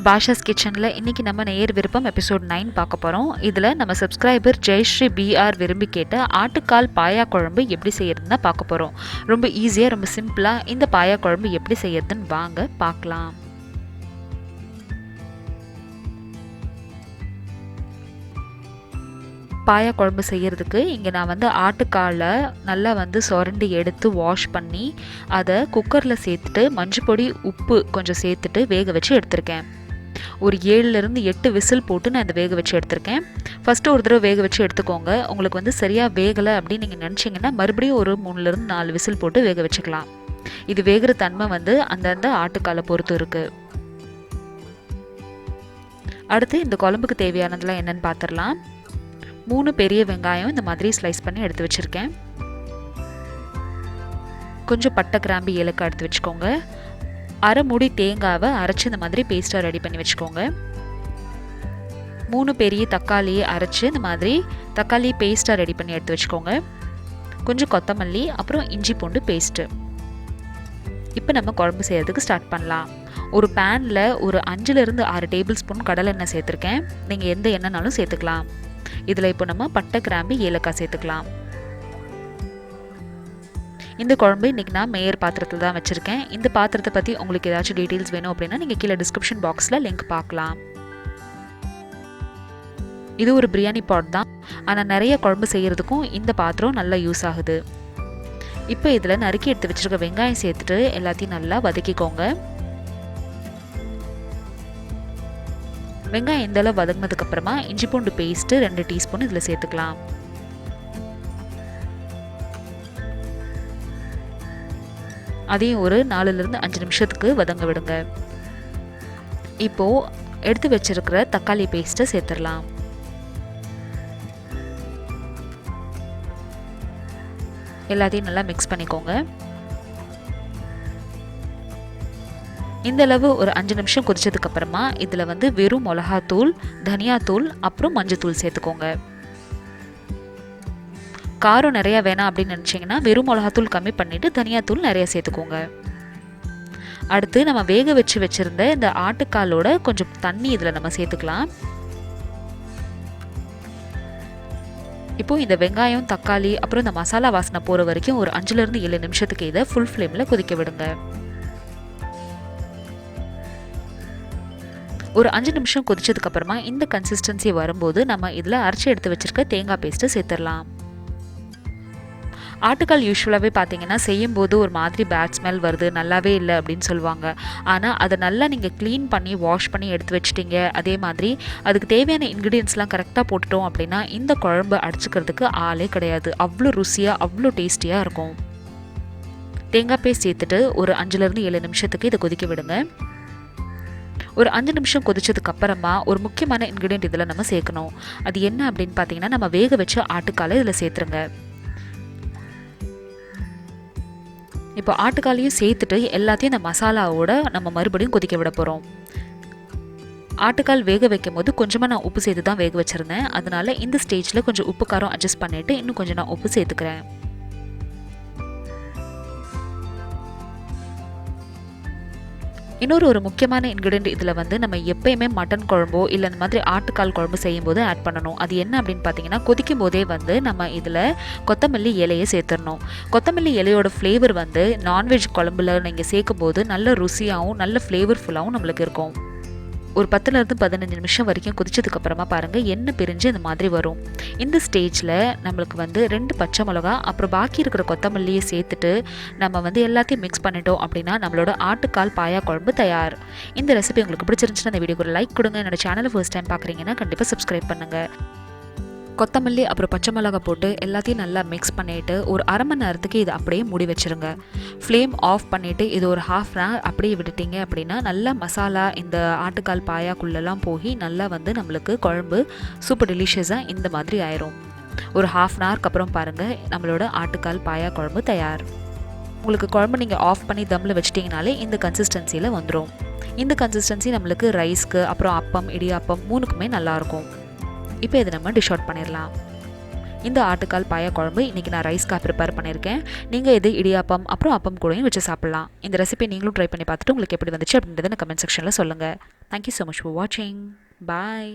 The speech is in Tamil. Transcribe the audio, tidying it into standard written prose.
bashaskitchen இன்னைக்கு நம்ம நேர் விருப்பம் எபிசோட் 9 பார்க்க போறோம். இதுல நம்ம சப்ஸ்கிரைபர் ஜெயஸ்ரீ BR விரும்பி கேட்ட ஆட்டுக்கால் பாயா குழம்பு எப்படி செய்யறதுன்னு பார்க்க போறோம். ரொம்ப ஈஸியா ரொம்ப சிம்பிளா இந்த பாயா குழம்பு எப்படி செய்யறதுன்னு வாங்க பார்க்கலாம். பாயா குழம்பு செய்கிறதுக்கு இங்கே நான் வந்து ஆட்டுக்காலை நல்லா வந்து சுரண்டி எடுத்து வாஷ் பண்ணி அதை குக்கரில் சேர்த்துட்டு மஞ்சள் பொடி உப்பு கொஞ்சம் சேர்த்துட்டு வேக வச்சு எடுத்திருக்கேன். ஒரு 7லேருந்து 8 விசில் போட்டு நான் இதை வேக வச்சு எடுத்திருக்கேன். ஃபஸ்ட்டு ஒரு தடவை வேக வச்சு எடுத்துக்கோங்க. உங்களுக்கு வந்து சரியாக வேகலை அப்படின்னு நீங்கள் நினச்சிங்கன்னா மறுபடியும் ஒரு 3லேருந்து 4 விசில் போட்டு வேக வச்சுக்கலாம். இது வேகிற தன்மை வந்து அந்தந்த ஆட்டுக்காலை பொறுத்து இருக்குது. அடுத்து இந்த குழம்புக்கு தேவையானதெல்லாம் என்னென்னு பார்த்துடலாம். 3 பெரிய வெங்காயம் இந்த மாதிரி ஸ்லைஸ் பண்ணி எடுத்து வச்சுருக்கேன். கொஞ்சம் பட்டை கிராம்பு ஏலக்காய் எடுத்து வச்சுக்கோங்க. அரை மூடி தேங்காவை அரைச்சி இந்த மாதிரி பேஸ்ட்டாக ரெடி பண்ணி வச்சுக்கோங்க. 3 பெரிய தக்காளியை அரைச்சி இந்த மாதிரி தக்காளி பேஸ்ட்டாக ரெடி பண்ணி எடுத்து வச்சுக்கோங்க. கொஞ்சம் கொத்தமல்லி, அப்புறம் இஞ்சி பூண்டு பேஸ்ட்டு. இப்போ நம்ம குழம்பு செய்கிறதுக்கு ஸ்டார்ட் பண்ணலாம். ஒரு பேனில் ஒரு 5லேருந்து 6 டேபிள் ஸ்பூன் கடலை எண்ணெய் சேர்த்துருக்கேன். நீங்கள் எந்த எண்ணெய்னாலும் சேர்த்துக்கலாம். இதில் இப்போ நம்ம பட்டை கிராம்பு ஏலக்காய் சேர்த்துக்கலாம். இந்த குழம்பு இன்றைக்கி நான் மேயர் பாத்திரத்தில் தான் வச்சுருக்கேன். இந்த பாத்திரத்தை பற்றி உங்களுக்கு ஏதாச்சும் டீட்டெயில்ஸ் வேணும் அப்படின்னா நீங்கள் கீழே டிஸ்கிரிப்ஷன் பாக்ஸில் லிங்க் பார்க்கலாம். இது ஒரு பிரியாணி பாட் தான், ஆனால் நிறைய குழம்பு செய்கிறதுக்கும் இந்த பாத்திரம் நல்லா யூஸ் ஆகுது. இப்போ இதில் நறுக்கி எடுத்து வச்சுருக்க வெங்காயம் சேர்த்துட்டு எல்லாத்தையும் நல்லா வதக்கிக்கோங்க. வெங்காயம் இந்தளவு வதங்கினதுக்கப்புறமா இஞ்சி பூண்டு பேஸ்ட்டு 2 டீஸ்பூன் இதில் சேர்த்துக்கலாம். அதையும் ஒரு 4லேருந்து 5 நிமிஷத்துக்கு வதங்க விடுங்க. இப்போது எடுத்து வச்சிருக்கிற தக்காளி பேஸ்ட்டை சேர்த்துடலாம். எல்லாத்தையும் நல்லா மிக்ஸ் பண்ணிக்கோங்க. இந்த அளவு ஒரு 5 நிமிஷம் கொதிச்சதுக்கப்புறமா இதில் வந்து வெறும் மிளகாத்தூள், தனியாத்தூள், அப்புறம் மஞ்சத்தூள் சேர்த்துக்கோங்க. காரம் நிறையா வேணாம் அப்படின்னு நினச்சிங்கன்னா வெறும் மிளகாத்தூள் கம்மி பண்ணிவிட்டு தனியாத்தூள் நிறையா சேர்த்துக்கோங்க. அடுத்து நம்ம வேக வச்சு வச்சுருந்த இந்த ஆட்டுக்காலோட கொஞ்சம் தண்ணி இதில் நம்ம சேர்த்துக்கலாம். இப்போது இந்த வெங்காயம், தக்காளி, அப்புறம் இந்த மசாலா வாசனை போகிற வரைக்கும் ஒரு 5லேருந்து 7 நிமிஷத்துக்கு இதை ஃபுல் ஃப்ளேமில் கொதிக்க விடுங்க. ஒரு 5 நிமிஷம் கொதிச்சதுக்கப்புறமா இந்த கன்சிஸ்டன்சி வரும்போது நம்ம இதில் அரைச்சி எடுத்து வச்சுருக்க தேங்காய் பேஸ்ட்டு சேர்த்துடலாம். ஆட்டுக்கால் யூஸ்வலாகவே பார்த்தீங்கன்னா செய்யும்போது ஒரு மாதிரி பேட் ஸ்மெல் வருது, நல்லாவே இல்லை அப்படின்னு சொல்லுவாங்க. ஆனால் அதை நல்லா நீங்கள் க்ளீன் பண்ணி வாஷ் பண்ணி எடுத்து வச்சிட்டிங்க, அதே மாதிரி அதுக்கு தேவையான இன்க்ரீடியன்ஸ்லாம் கரெக்டாக போட்டுட்டோம் அப்படின்னா இந்த குழம்பு அடிச்சுக்கிறதுக்கு ஆளே கிடையாது. அவ்வளோ ருசியாக அவ்வளோ டேஸ்டியாக இருக்கும். தேங்காய் பேஸ்ட் சேர்த்துட்டு ஒரு 5லேருந்து 7 நிமிஷத்துக்கு இதை கொதிக்க விடுங்க. ஒரு 5 நிமிஷம் கொதிச்சதுக்கு அப்புறமா ஒரு முக்கியமான இன்க்ரீடியன்ட் இதில் நம்ம சேர்க்கணும். அது என்ன அப்படின்னு பார்த்தீங்கன்னா நம்ம வேக வச்ச ஆட்டுக்காலை இதில் சேர்த்துருங்க. இப்போ ஆட்டுக்காலையும் சேர்த்துட்டு எல்லாத்தையும் இந்த மசாலாவோட நம்ம மறுபடியும் கொதிக்க விட போகிறோம். ஆட்டுக்கால் வேக வைக்கும் போது கொஞ்சமாக நான் உப்பு சேர்த்து தான் வேக வச்சுருந்தேன். அதனால இந்த ஸ்டேஜில் கொஞ்சம் உப்பு காரம் அட்ஜஸ்ட் பண்ணிவிட்டு இன்னும் கொஞ்சம் நான் உப்பு சேர்த்துக்கிறேன். இன்னொரு ஒரு முக்கியமான இன்க்ரீடியன்ட் இதில் வந்து நம்ம எப்பயுமே மட்டன் குழம்போ இல்லை இந்த மாதிரி ஆட்டுக்கால் குழம்பு செய்யும்போது ஆட் பண்ணணும். அது என்ன அப்படின்னு பார்த்தீங்கன்னா கொதிக்கும் போதே வந்து நம்ம இதில் கொத்தமல்லி இலையை சேர்த்துடணும். கொத்தமல்லி இலையோட ஃப்ளேவர் வந்து நான்வெஜ் குழம்புல நீங்கள் சேர்க்கும் போது நல்ல ருசியாகவும் நல்ல ஃப்ளேவர்ஃபுல்லாகவும் நம்மளுக்கு இருக்கும். ஒரு 10லேருந்து 15 நிமிஷம் வரைக்கும் கொதிச்சதுக்கப்புறமா பாருங்கள் எண்ணெய் பிரிஞ்சு இந்த மாதிரி வரும். இந்த ஸ்டேஜில் நம்மளுக்கு வந்து 2 பச்சை மிளகா அப்புறம் பாக்கி இருக்கிற கொத்தமல்லியை சேர்த்துட்டு நம்ம வந்து எல்லாத்தையும் மிக்ஸ் பண்ணிட்டோம் அப்படின்னா நம்மளோட ஆட்டுக்கால் பாயா குழம்பு தயார். இந்த ரெசிபி உங்களுக்கு பிடிச்சிருந்துச்சுன்னா இந்த வீடியோக்கு ஒரு லைக் கொடுங்க. என்னோட சேனலை ஃபர்ஸ்ட் டைம் பார்க்குறீங்கன்னா கண்டிப்பாக சப்ஸ்கிரைப் பண்ணுங்கள். கொத்தமல்லி அப்புறம் பச்சை மிளகா போட்டு எல்லாத்தையும் நல்லா மிக்ஸ் பண்ணிவிட்டு ஒரு 1/2 மணி நேரத்துக்கு இதை அப்படியே மூடி வச்சுருங்க. ஃப்ளேம் ஆஃப் பண்ணிவிட்டு இது ஒரு 1/2 hour அப்படியே விட்டுட்டிங்க அப்படின்னா நல்லா மசாலா இந்த ஆட்டுக்கால் பாயாக்குள்ளெல்லாம் போய் நல்லா வந்து நம்மளுக்கு குழம்பு சூப்பர் டெலிஷியஸாக இந்த மாதிரி ஆயிரும். ஒரு 1/2 hour அப்புறம் பாருங்கள் நம்மளோட ஆட்டுக்கால் பாயா குழம்பு தயார். உங்களுக்கு குழம்பு நீங்கள் ஆஃப் பண்ணி தம்மில் வச்சிட்டிங்கனாலே இந்த கன்சிஸ்டன்சியில் வந்துடும். இந்த கன்சிஸ்டன்சி நம்மளுக்கு ரைஸ்க்கு அப்புறம் அப்பம், இடியாப்பம் 3க்குமே நல்லாயிருக்கும். இப்போ இதை நம்ம டிஷ் அவுட் பண்ணிடலாம். இந்த ஆட்டுக்கால் பாயா குழம்பு இன்றைக்கி நான் ரைஸ்க்காக ப்ரிப்பேர் பண்ணியிருக்கேன். நீங்கள் இது இடியாப்பம் அப்புறம் அப்பம் கூடயும் வச்சு சாப்பிட்லாம். இந்த ரெசிபி நீங்களும் ட்ரை பண்ணி பார்த்துட்டு உங்களுக்கு எப்படி வந்துச்சு அப்படின்றத கமெண்ட் செக்ஷனில் சொல்லுங்கள். தேங்க்யூ ஸோ மச் ஃபார் வாட்சிங். பாய்.